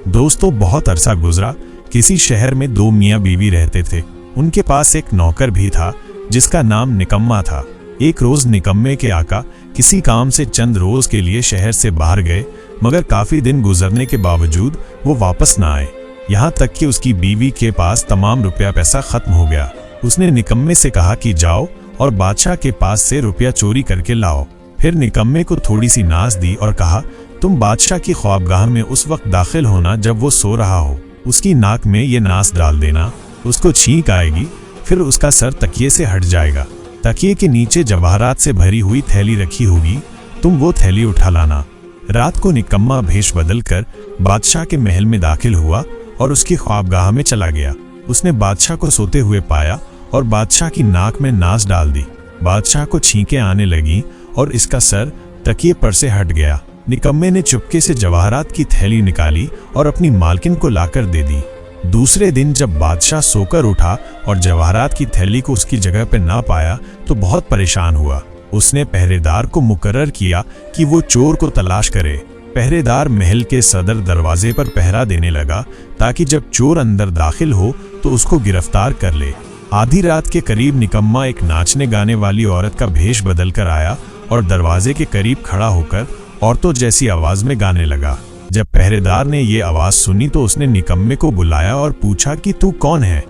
दोस्तों, बहुत अरसा गुजरा। किसी शहर में दो मियाँ बीवी रहते थे। उनके पास एक नौकर भी था जिसका नाम निकम्मा था। एक रोज निकम्मे के आका किसी काम से चंद रोज के लिए शहर से बाहर गए, मगर काफी दिन गुजरने के बावजूद वो वापस ना आए। यहाँ तक कि उसकी बीवी के पास तमाम रुपया पैसा खत्म हो गया। उसने निकम्मे से कहा कि जाओ और बादशाह के पास से रुपया चोरी करके लाओ। फिर निकम्मे को थोड़ी सी नाज दी और कहा, तुम बादशाह की ख्वाबगाह में उस वक्त दाखिल होना जब वो सो रहा हो। उसकी नाक में ये नास डाल देना, उसको छींक आएगी, फिर उसका सर तकिए से हट जाएगा। तकिए के नीचे जवाहरात से भरी हुई थैली रखी होगी, तुम वो थैली उठा लाना। रात को निकम्मा भेष बदल कर बादशाह के महल में दाखिल हुआ और उसकी ख्वाबगाह में चला गया। उसने बादशाह को सोते हुए पाया और बादशाह की नाक में नास डाल दी। बादशाह को छींकें आने लगी और इसका सर तकिए पर से हट गया। निकम्मे ने चुपके से जवाहरात की थैली निकाली और अपनी मालकिन को लाकर दे दी। दूसरे दिन जब बादशाह सोकर उठा और जवाहरात की थैली को उसकी जगह पर ना पाया तो बहुत परेशान हुआ। उसने पहरेदार को मुकर्रर किया कि वो चोर को तलाश करे। पहरेदार महल के सदर दरवाजे पर पहरा देने लगा ताकि जब चोर अंदर दाखिल हो तो उसको गिरफ्तार कर ले। आधी रात के करीब निकम्मा एक नाचने गाने वाली औरत का भेष बदल कर आया और दरवाजे के करीब खड़ा होकर औरतों जैसी आवाज में गाने लगा। जब पहरेदार ने ये आवाज सुनी तो उसने निकम्मे को बुलाया और पूछा कि तू कौन है।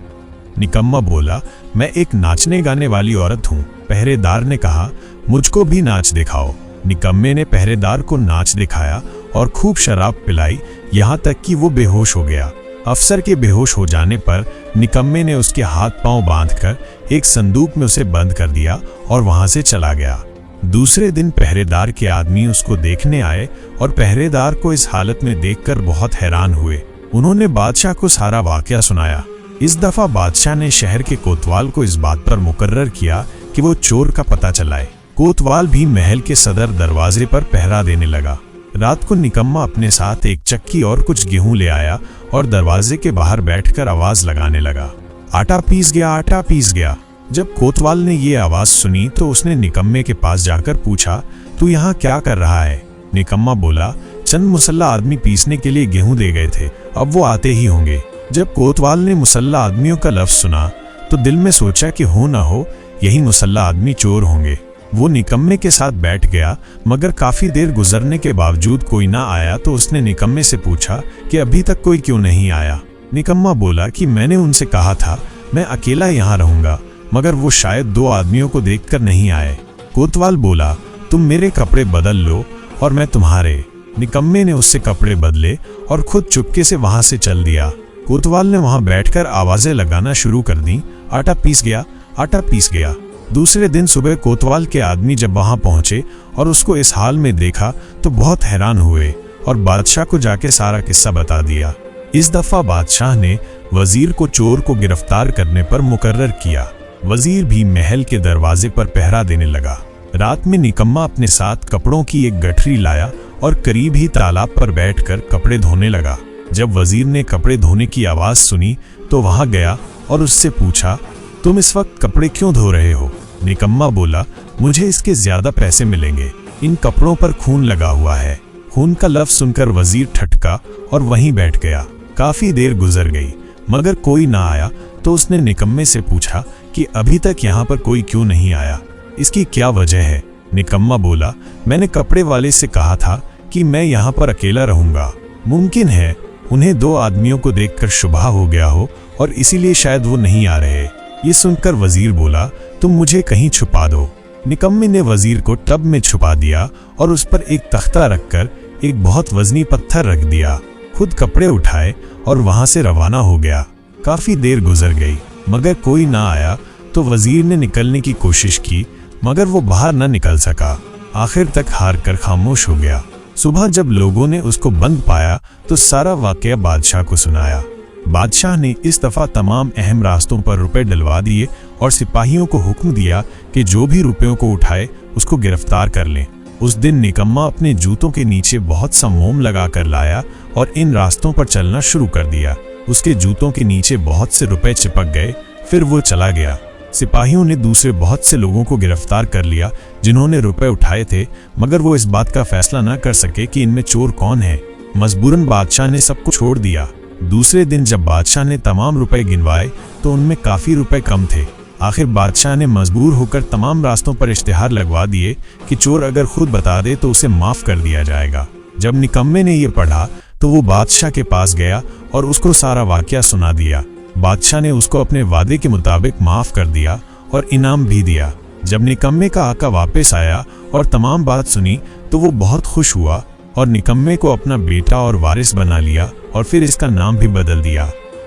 निकम्मा बोला, मैं एक नाचने गाने वाली औरत हूँ। पहरेदार ने कहा, मुझको भी नाच दिखाओ। निकम्मे ने पहरेदार को नाच दिखाया और खूब शराब पिलाई, यहाँ तक कि वो बेहोश हो गया। अफसर के बेहोश हो जाने पर निकम्मे ने उसके हाथ पांव बांधकर एक संदूक में उसे बंद कर दिया और वहां से चला गया। दूसरे दिन पहरेदार के आदमी उसको देखने आए और पहरेदार को इस हालत में देखकर बहुत हैरान हुए। उन्होंने बादशाह को सारा वाकया सुनाया। इस दफा बादशाह ने शहर के कोतवाल को इस बात पर मुकर्रर किया कि वो चोर का पता चलाए। कोतवाल भी महल के सदर दरवाजे पर पहरा देने लगा। रात को निकम्मा अपने साथ एक चक्की और कुछ गेहूं ले आया और दरवाजे के बाहर बैठकर आवाज लगाने लगा, आटा पीस गया, आटा पीस गया। जब कोतवाल ने ये आवाज सुनी तो उसने निकम्मे के पास जाकर पूछा, तू यहाँ क्या कर रहा है? निकम्मा बोला, चंद मुसल्ला आदमी पीसने के लिए गेहूं दे गए थे, अब वो आते ही होंगे। जब कोतवाल ने मुसल्ला आदमियों का लफ्ज सुना तो दिल में सोचा कि हो ना हो यही मुसल्ला आदमी चोर होंगे। वो निकम्मे के साथ बैठ गया, मगर काफी देर गुजरने के बावजूद कोई ना आया तो उसने निकम्मे से पूछा कि अभी तक कोई क्यों नहीं आया। निकम्मा बोला कि मैंने उनसे कहा था मैं अकेला यहाँ रहूंगा, मगर वो शायद दो आदमियों को देखकर नहीं आए। कोतवाल बोला, तुम मेरे कपड़े बदल लो और मैं तुम्हारे। निकम्मे ने उससे कपड़े बदले और खुद चुपके से वहां से चल दिया। कोतवाल ने वहां बैठकर आवाजें लगाना शुरू कर दी, आटा पीस गया, आटा पीस गया। दूसरे दिन सुबह कोतवाल के आदमी जब वहां पहुंचे और उसको इस हाल में देखा तो बहुत हैरान हुए और बादशाह को जाके सारा किस्सा बता दिया। इस दफा बादशाह ने वजीर को चोर को गिरफ्तार करने पर मुकर्रर किया। वजीर भी महल के दरवाजे पर पहरा देने लगा। रात में निकम्मा अपने साथ कपड़ों की एक गठरी लाया और करीब ही तालाब पर बैठकर कपड़े धोने लगा। जब वजीर ने कपड़े धोने की आवाज सुनी तो वहां गया और उससे पूछा, तुम इस वक्त कपड़े क्यों धो रहे हो? निकम्मा बोला, मुझे इसके ज्यादा पैसे मिलेंगे, इन कपड़ों पर खून लगा हुआ है। खून का लफ्ज सुनकर वजीर ठटका और वहीं बैठ गया। काफी देर गुजर गई मगर कोई ना आया तो उसने निकम्मे से पूछा कि अभी तक यहाँ पर कोई क्यों नहीं आया, इसकी क्या वजह है? निकम्मा बोला, मैंने कपड़े वाले से कहा था कि मैं यहाँ पर अकेला रहूंगा। मुमकिन है उन्हें दो आदमियों को देखकर शुबह हो गया हो और इसीलिए शायद वो नहीं आ रहे। ये सुनकर वजीर बोला, तुम मुझे कहीं छुपा दो। निकम्मे ने वजीर को टब में छुपा दिया और उस पर एक तख्ता रखकर एक बहुत वजनी पत्थर रख दिया। खुद कपड़े उठाए और वहां से रवाना हो गया। काफी देर गुजर गई मगर कोई ना आया तो वजीर ने निकलने की कोशिश की मगर वो बाहर न निकल सका। आखिर तक हार कर खामोश हो गया। सुबह जब लोगों ने उसको बंद पाया तो सारा वाकया बादशाह को सुनाया। बादशाह ने इस दफा तमाम अहम रास्तों पर रुपए डलवा दिए और सिपाहियों को हुक्म दिया कि जो भी रुपयों को उठाए उसको गिरफ्तार कर लें। उस दिन निकम्मा अपने जूतों के नीचे बहुत सा मोम लगा कर लाया और इन रास्तों पर चलना शुरू कर दिया। उसके जूतों के नीचे बहुत से रुपए चिपक गए। फिर वो चला गया। सिपाहियों ने दूसरे बहुत से लोगों को गिरफ्तार कर लिया जिन्होंने रुपए उठाए थे, मगर वो इस बात का फैसला न कर सके कि इनमें चोर कौन है। मजबूरन बादशाह ने सबको छोड़ दिया। दूसरे दिन जब बादशाह ने तमाम रुपए गिनवाए तो उनमें काफी रुपए कम थे। आखिर बादशाह ने मजबूर होकर तमाम रास्तों पर इश्तिहार लगवा दिए कि चोर अगर खुद बता दे तो उसे माफ कर दिया जाएगा। जब निकम्मे ने यह पढ़ा तो वो बादशाह के पास गया और उसको सारा वाकया सुना दिया। बादशाह ने उसको अपने वादे के मुताबिक माफ कर दिया और इनाम भी दिया। जब निकम्मे का आका वापस आया और तमाम बात सुनी तो वो बहुत खुश हुआ और निकम्मे को अपना बेटा और वारिस बना लिया और फिर इसका नाम भी बदल दिया।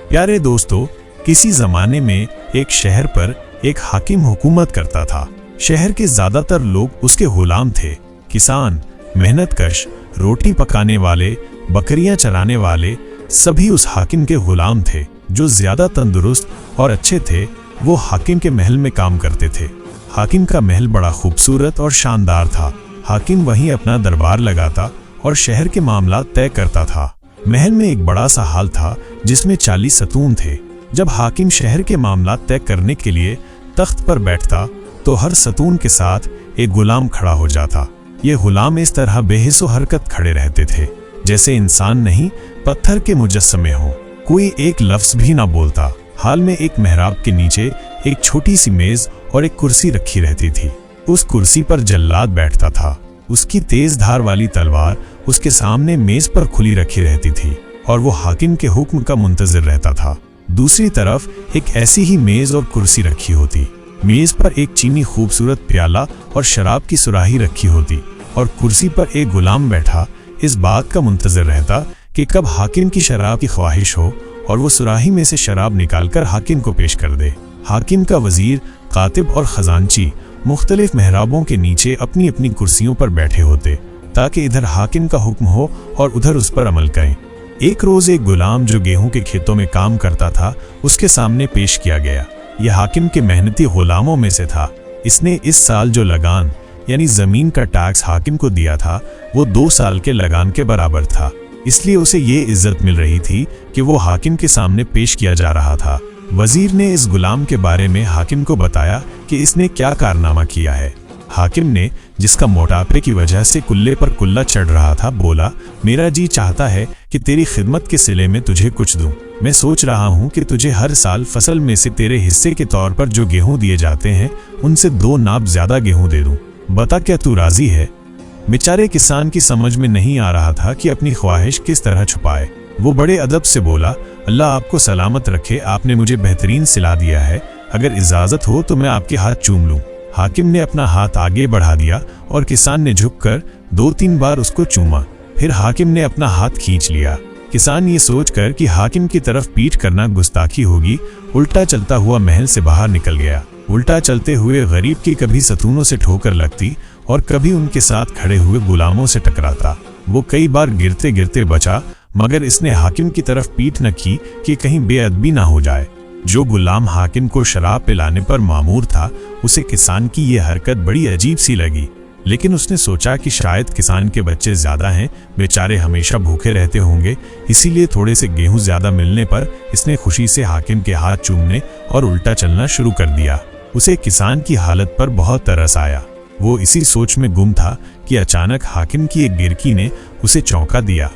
प्यारे दोस्तों, किसी जमाने में एक शहर पर एक हाकिम हुकूमत करता था। शहर के ज्यादातर लोग उसके गुलाम थे। किसान, मेहनतकश, रोटी पकाने वाले, बकरियां चराने वाले सभी उस हाकिम के गुलाम थे। जो ज्यादा तंदुरुस्त और अच्छे थे वो हाकिम के महल में काम करते थे। हाकिम का महल बड़ा खूबसूरत और शानदार था। हाकिम वहीं अपना दरबार लगाता और शहर के मामला तय करता था। महल में एक बड़ा सा हाल था जिसमें 40 सतून थे। जब हाकिम शहर के मामला तय करने के लिए तख्त पर बैठता तो हर सतून के साथ एक गुलाम खड़ा हो जाता। ये गुलाम इस तरह बेहिस्सो हरकत खड़े रहते थे जैसे इंसान नहीं, पत्थर के मुजस्समे हो। कोई एक लफ्ज भी ना बोलता। हाल में एक मेहराब के नीचे एक छोटी सी मेज और एक कुर्सी रखी रहती थी। उस कुर्सी पर जल्लाद बैठता था। उसकी तेज धार वाली तलवार उसके सामने मेज पर खुली रखी रहती थी और वो हाकिम के हुक्म का मुंतजिर रहता था। दूसरी तरफ एक ऐसी ही मेज और कुर्सी रखी होती। मेज पर एक चीनी खूबसूरत प्याला और शराब की सुराही रखी होती और कुर्सी पर एक गुलाम बैठा इस बात का मुंतजिर रहता कि कब हाकिम की शराब की ख्वाहिश हो और वो सुराही में से शराब निकालकर हाकिम को पेश कर दे। हाकिम का वजीर, कातिब और खजांची मुख्तलिफ मेहराबों के नीचे अपनी अपनी कुर्सियों पर बैठे होते ताकि इधर हाकिम का हुक्म हो और उधर उस पर अमल करें। एक रोज एक गुलाम जो गेहूं के खेतों में काम करता था उसके सामने पेश किया गया। यह हाकिम के मेहनती गुलामों में से था। इसने इस साल जो लगान यानी जमीन का टैक्स हाकिम को दिया था वो 2 साल के लगान के बराबर था। इसलिए उसे ये इज्जत मिल रही थी कि वो हाकिम के सामने पेश किया जा रहा था। वजीर ने इस गुलाम के बारे में हाकिम को बताया कि इसने क्या कारनामा किया है। हाकिम ने, जिसका मोटापे की वजह से कुल्ले पर कुल्ला चढ़ रहा था, बोला, मेरा जी चाहता है कि तेरी खिदमत के सिले में तुझे कुछ दूं। मैं सोच रहा हूं कि तुझे हर साल फसल में से तेरे हिस्से के तौर पर जो गेहूं दिए जाते हैं उनसे 2 नाप ज्यादा गेहूं दे दूं। बता क्या तू राजी है? बेचारे किसान की समझ में नहीं आ रहा था कि अपनी ख्वाहिश किस तरह छुपाए। वो बड़े अदब से बोला, अल्लाह आपको सलामत रखे, आपने मुझे बेहतरीन सिला दिया है। अगर इजाजत हो तो मैं आपके हाथ चूम लूं। हाकिम ने अपना हाथ आगे बढ़ा दिया और किसान ने झुककर 2-3 बार उसको चूमा। फिर हाकिम ने अपना हाथ खींच लिया। किसान ये सोचकर कि हाकिम की तरफ पीठ करना गुस्ताखी होगी, उल्टा चलता हुआ महल से बाहर निकल गया। उल्टा चलते हुए गरीब की कभी सतूनों से ठोकर लगती और कभी उनके साथ खड़े हुए गुलामों से टकराता। वो कई बार गिरते गिरते बचा, मगर इसने हाकिम की तरफ पीठ न की कि कहीं बेअदबी ना हो जाए। जो गुलाम हाकिम को शराब पिलाने पर मामूर था उसे किसान की ये हरकत बड़ी अजीब सी लगी, लेकिन उसने सोचा कि शायद किसान के बच्चे ज्यादा हैं, बेचारे हमेशा भूखे रहते होंगे, इसीलिए थोड़े से गेहूं ज्यादा मिलने पर इसने खुशी से हाकिम के हाथ चूमने और उल्टा चलना शुरू कर दिया। उसे किसान की हालत पर बहुत तरस आया। वो इसी सोच में गुम था कि अचानक हाकिम की एक गिरकी ने उसे चौंका दिया।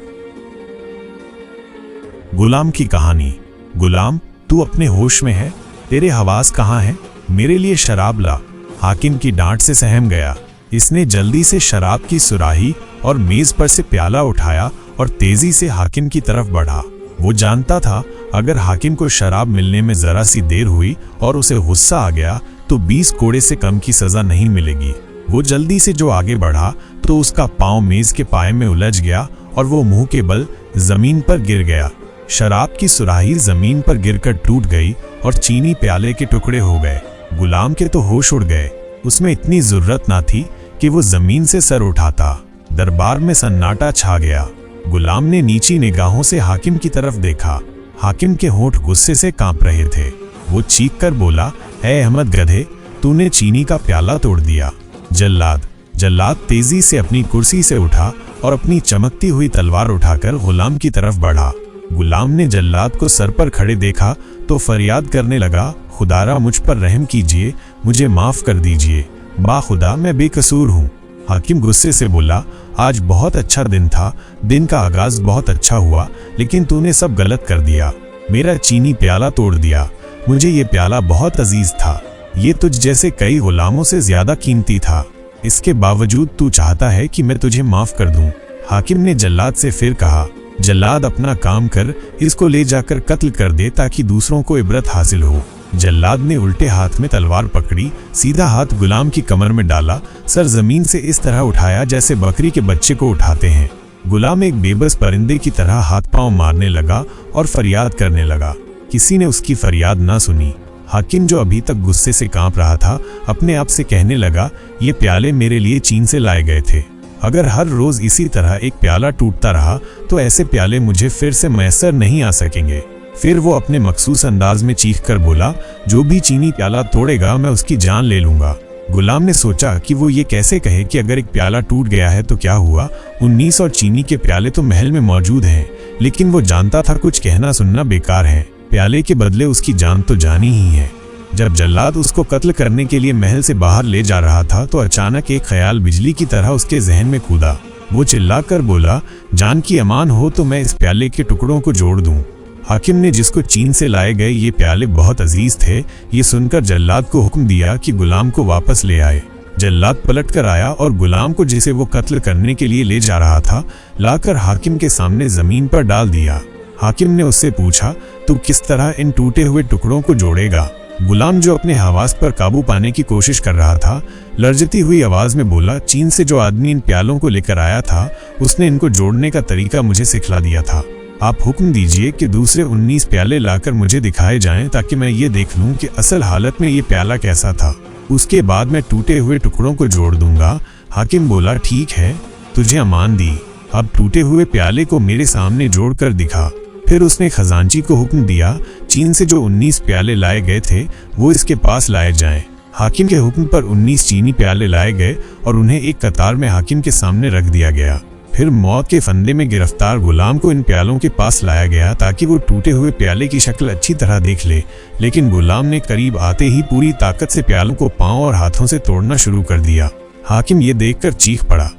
गुलाम की कहानी। गुलाम, तू अपने होश में है? तेरे हवास कहाँ हैं? मेरे लिए शराब ला। हाकिम की डांट से सहम गया। इसने जल्दी से शराब की सुराही और मेज पर से प्याला उठाया और तेजी से हाकिम की तरफ बढ़ा। वो जानता था अगर हाकिम को शराब मिलने में जरा सी देर हुई और उसे गुस्सा आ गया तो 20 कोड़े से कम की सजा नहीं मिलेगी। वो जल्दी से जो आगे बढ़ा तो उसका पांव मेज के पाए में उलझ गया और वो मुंह के बल जमीन पर गिर गया। शराब की सुराही जमीन पर गिरकर टूट गई और चीनी प्याले के टुकड़े हो गए। गुलाम के तो होश उड़ गए। उसमें इतनी जरूरत ना थी कि वो जमीन से सर उठाता। दरबार में सन्नाटा छा गया। गुलाम ने नीची निगाहों से हाकिम की तरफ देखा। हाकिम के होंठ गुस्से से कांप रहे थे। वो चीख कर बोला, ऐ अहमद गधे, तूने चीनी का प्याला तोड़ दिया। जल्लाद तेजी से अपनी कुर्सी से उठा और अपनी चमकती हुई तलवार उठाकर गुलाम की तरफ बढ़ा। गुलाम ने जल्लाद को सर पर खड़े देखा तो फरियाद करने लगा, खुदारा मुझ पर रहम कीजिए, मुझे माफ कर दीजिए, बाखुदा मैं बेकसूर हूँ। हाकिम गुस्से से बोला, आज बहुत अच्छा दिन था, दिन का आगाज बहुत अच्छा हुआ, लेकिन तूने सब गलत कर दिया। मेरा चीनी प्याला तोड़ दिया। मुझे ये प्याला बहुत अजीज था, ये तुझ जैसे कई गुलामों से ज्यादा कीमती था। इसके बावजूद तू चाहता है कि मैं तुझे माफ कर दूं। हाकिम ने जल्लाद से फिर कहा, जल्लाद अपना काम कर, इसको ले जाकर कत्ल कर दे ताकि दूसरों को इबरत हासिल हो। जल्लाद ने उल्टे हाथ में तलवार पकड़ी, सीधा हाथ गुलाम की कमर में डाला, सर जमीन से इस तरह उठाया जैसे बकरी के बच्चे को उठाते हैं। गुलाम एक बेबस परिंदे की तरह हाथ पांव मारने लगा और फरियाद करने लगा। किसी ने उसकी फरियाद ना सुनी। हाकिम, जो अभी तक गुस्से से कांप रहा था, अपने आप से कहने लगा, ये प्याले मेरे लिए चीन से लाए गए थे। अगर हर रोज इसी तरह एक प्याला टूटता रहा तो ऐसे प्याले मुझे फिर से मैसर नहीं आ सकेंगे। फिर वो अपने मखसूस अंदाज में चीख कर बोला, जो भी चीनी प्याला तोड़ेगा मैं उसकी जान ले लूंगा। गुलाम ने सोचा कि वो ये कैसे कहे कि अगर एक प्याला टूट गया है तो क्या हुआ, 19 और चीनी के प्याले तो महल में मौजूद हैं। लेकिन वो जानता था कुछ कहना सुनना बेकार है, प्याले के बदले उसकी जान तो जानी ही है। जब जल्लाद उसको कत्ल करने के लिए महल से बाहर ले जा रहा था तो अचानक एक ख्याल बिजली की तरह उसके जहन में कूदा। वो चिल्लाकर बोला, जान की अमान हो तो मैं इस प्याले के टुकड़ों को जोड़ दूं। हाकिम ने, जिसको चीन से लाए गए ये प्याले बहुत अजीज थे, ये सुनकर जल्लाद को हुक्म दिया कि गुलाम को वापस ले आए। जल्लाद पलट कर आया और गुलाम को, जिसे वो कत्ल करने के लिए ले जा रहा था, लाकर हाकिम के सामने जमीन पर डाल दिया। हाकिम ने उससे पूछा, तू किस तरह इन टूटे हुए टुकड़ों को जोड़ेगा? गुलाम, जो अपने हवास पर काबू पाने की कोशिश कर रहा था, लर्जती हुई आवाज में बोला, चीन से जो आदमी इन प्यालों को लेकर आया था उसने इनको जोड़ने का तरीका मुझे सिखला दिया था। आप हुक्म दीजिए कि दूसरे 19 प्याले लाकर मुझे दिखाए जाएं ताकि मैं ये देख लूं कि असल हालत में ये प्याला कैसा था। उसके बाद मैं टूटे हुए टुकड़ों को जोड़ दूंगा। हाकिम बोला, ठीक है, तुझे अमान दी, अब टूटे हुए प्याले को मेरे सामने जोड़कर दिखा। फिर उसने खजांची को हुक्म दिया, चीन से जो 19 प्याले लाए गए थे वो इसके पास लाए जाएं। हाकिम के हुक्म पर 19 चीनी प्याले लाए गए और उन्हें एक कतार में हाकिम के सामने रख दिया गया। फिर मौत के फंदे में गिरफ्तार गुलाम को इन प्यालों के पास लाया गया ताकि वो टूटे हुए प्याले की शक्ल अच्छी तरह देख ले। लेकिन गुलाम ने करीब आते ही पूरी ताकत से प्यालों को पांव और हाथों से तोड़ना शुरू कर दिया। हाकिम ये देखकर चीख पड़ा,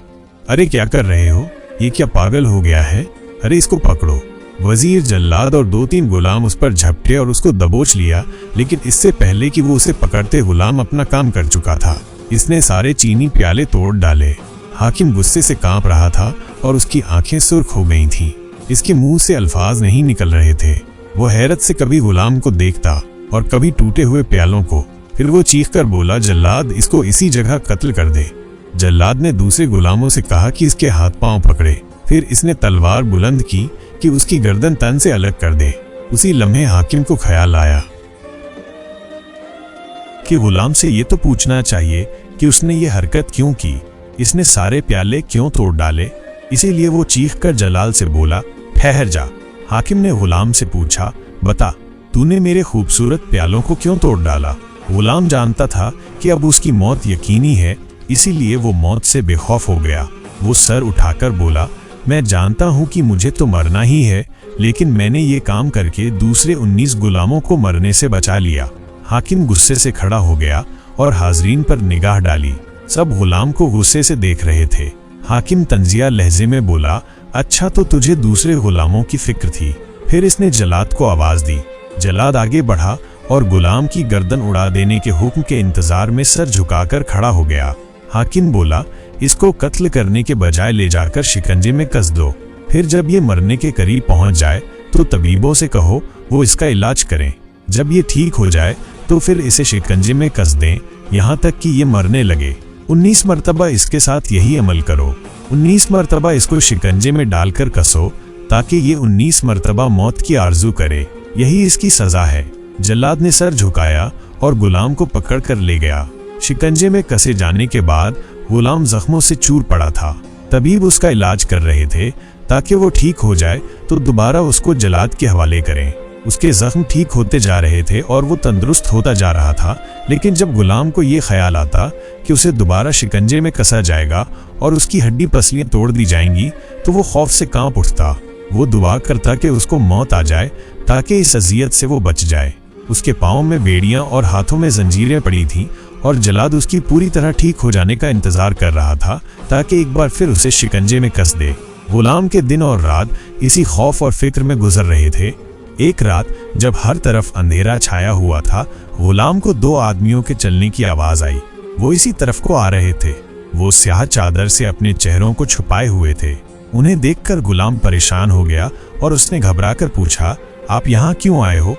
अरे क्या कर रहे हो? ये क्या पागल हो गया है? अरे इसको पकड़ो। वजीर, जल्लाद और 2-3 गुलाम उस पर झपटे और उसको दबोच लिया, लेकिन इससे पहले कि वो उसे पकड़ते गुलाम अपना काम कर चुका था। इसने सारे चीनी प्याले तोड़ डाले। हाकिम गुस्से से कांप रहा था और उसकी आंखें सुर्ख हो गई थीं। इसके मुंह से अल्फाज नहीं निकल रहे थे। वो हैरत से कभी गुलाम को देखता और कभी टूटे हुए प्यालों को। फिर वो चीखकर बोला, जल्लाद, इसको इसी जगह कत्ल कर दे। जल्लाद ने दूसरे गुलामों से कहा कि इसके हाथ पांव पकड़े। फिर इसने तलवार बुलंद की कि उसकी गर्दन तन से अलग कर दे। उसी लम्हे हाकिम को ख्याल आया कि गुलाम से ये तो पूछना चाहिए कि उसने ये हरकत क्यों की, इसने सारे प्याले क्यों तोड़ डाले। इसीलिए वो चीखकर जलाल से बोला, ठहर जा। हाकिम ने गुलाम से पूछा, बता, तूने मेरे खूबसूरत प्यालों को क्यों तोड़ डाला? गुलाम जानता था कि अब उसकी मौत यकीनी है, इसीलिए वो मौत से बेखौफ हो गया। वो सर उठाकर बोला, मैं जानता हूं कि मुझे तो मरना ही है, लेकिन मैंने ये काम करके दूसरे 19 गुलामों को मरने से बचा लिया। हाकिम गुस्से से खड़ा हो गया और हाजरीन पर निगाह डाली। सब गुलाम को गुस्से से देख रहे थे। हाकिम तंजिया लहजे में बोला, अच्छा तो तुझे दूसरे गुलामों की फिक्र थी। फिर इसने जल्लाद को आवाज दी। जल्लाद आगे बढ़ा और गुलाम की गर्दन उड़ा देने के हुक्म के इंतजार में सर झुकाकर खड़ा हो गया। हाकिम बोला, इसको कत्ल करने के बजाय ले जाकर शिकंजे में कस दो। फिर जब ये मरने के करीब पहुंच जाए तो तबीबों से कहो वो इसका इलाज करें। जब ये ठीक हो जाए तो फिर इसे शिकंजे में कस दें, यहाँ तक कि ये मरने लगे। 19 मरतबा इसके साथ यही अमल करो। 19 मरतबा इसको शिकंजे में डालकर कसो ताकि ये 19 मरतबा मौत की आरजू करे। यही इसकी सजा है। जल्लाद ने सर झुकाया और गुलाम को पकड़ कर ले गया। शिकंजे में कसे जाने के बाद गुलाम जख्मों से चूर पड़ा था। तबीब उसका इलाज कर रहे थे ताकि वो ठीक हो जाए तो दोबारा उसको जल्लाद के हवाले करें। उसके जख्म ठीक होते जा रहे थे और वो तंदुरुस्त होता जा रहा था। लेकिन जब गुलाम को ये ख्याल आता कि उसे दोबारा शिकंजे में कसा जाएगा और उसकी हड्डी पसलियां तोड़ दी जाएंगी तो वो खौफ से कांप उठता। वो दुआ करता कि उसको मौत आ जाए ताकि इस अजियत से वो बच जाए। उसके पाँव में बेड़ियां और हाथों में जंजीरें पड़ी थीं और जल्लाद उसकी पूरी तरह ठीक हो जाने का इंतजार कर रहा था ताकि एक बार फिर उसे शिकंजे में कस दे। गुलाम के दिन और रात इसी खौफ और फिक्र में गुजर रहे थे। एक रात जब हर तरफ अंधेरा छाया हुआ था, गुलाम को दो आदमियों के चलने की आवाज आई। वो इसी तरफ को आ रहे थे। वो स्याह चादर से अपने चेहरों को छुपाए हुए थे। उन्हें देखकर गुलाम परेशान हो गया और उसने घबराकर पूछा, आप यहाँ क्यों आए हो?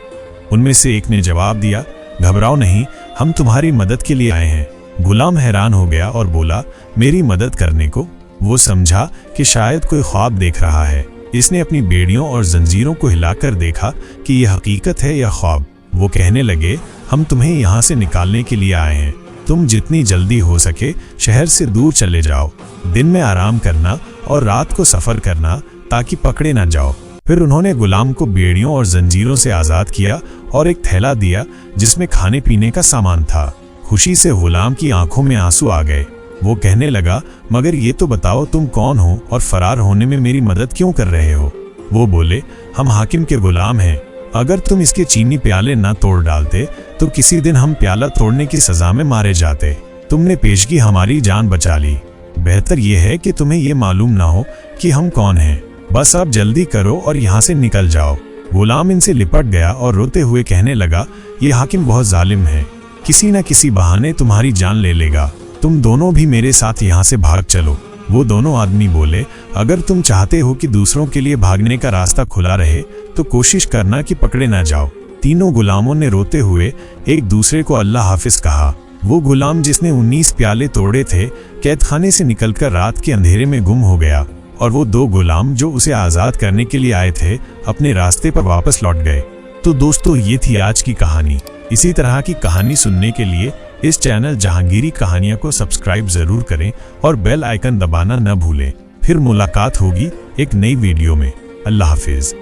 उनमें से एक ने जवाब दिया, घबराओ नहीं, हम तुम्हारी मदद के लिए आए हैं। गुलाम हैरान हो गया और बोला, मेरी मदद करने को? वो समझा कि शायद कोई ख्वाब देख रहा है। इसने अपनी बेड़ियों और जंजीरों को हिलाकर देखा कि यह हकीकत है या ख्वाब। वो कहने लगे, हम तुम्हें यहाँ से निकालने के लिए आए हैं। तुम जितनी जल्दी हो सके शहर से दूर चले जाओ। दिन में आराम करना और रात को सफर करना ताकि पकड़े ना जाओ। फिर उन्होंने गुलाम को बेड़ियों और जंजीरों से आज़ाद किया और एक थैला दिया जिसमें खाने पीने का सामान था। खुशी से गुलाम की आंखों में आंसू आ गए। वो कहने लगा, मगर ये तो बताओ तुम कौन हो और फरार होने में मेरी मदद क्यों कर रहे हो? वो बोले, हम हाकिम के गुलाम हैं। अगर तुम इसके चीनी प्याले ना तोड़ डालते तो किसी दिन हम प्याला तोड़ने की सजा में मारे जाते। तुमने पेशगी हमारी जान बचा ली। बेहतर यह है कि तुम्हें ये मालूम ना हो कि हम कौन हैं। बस अब जल्दी करो और यहाँ से निकल जाओ। गुलाम इनसे लिपट गया और रोते हुए कहने लगा, ये हाकिम बहुत जालिम है, किसी न किसी बहाने तुम्हारी जान ले लेगा। तुम दोनों भी मेरे साथ यहाँ से भाग चलो। वो दोनों आदमी बोले, अगर तुम चाहते हो कि दूसरों के लिए भागने का रास्ता खुला रहे तो कोशिश करना कि पकड़े ना जाओ। तीनों गुलामों ने रोते हुए एक दूसरे को अल्लाह हाफिज कहा। वो गुलाम जिसने 19 प्याले तोड़े थे कैदखाने से निकलकर रात के अंधेरे में गुम हो गया और वो दो गुलाम जो उसे आज़ाद करने के लिए आए थे अपने रास्ते पर वापस लौट गए। तो दोस्तों, ये थी आज की कहानी। इसी तरह की कहानी सुनने के लिए इस चैनल जहांगीरी कहानियां को सब्सक्राइब जरूर करें और बेल आइकन दबाना न भूलें। फिर मुलाकात होगी एक नई वीडियो में। अल्लाह हाफिज।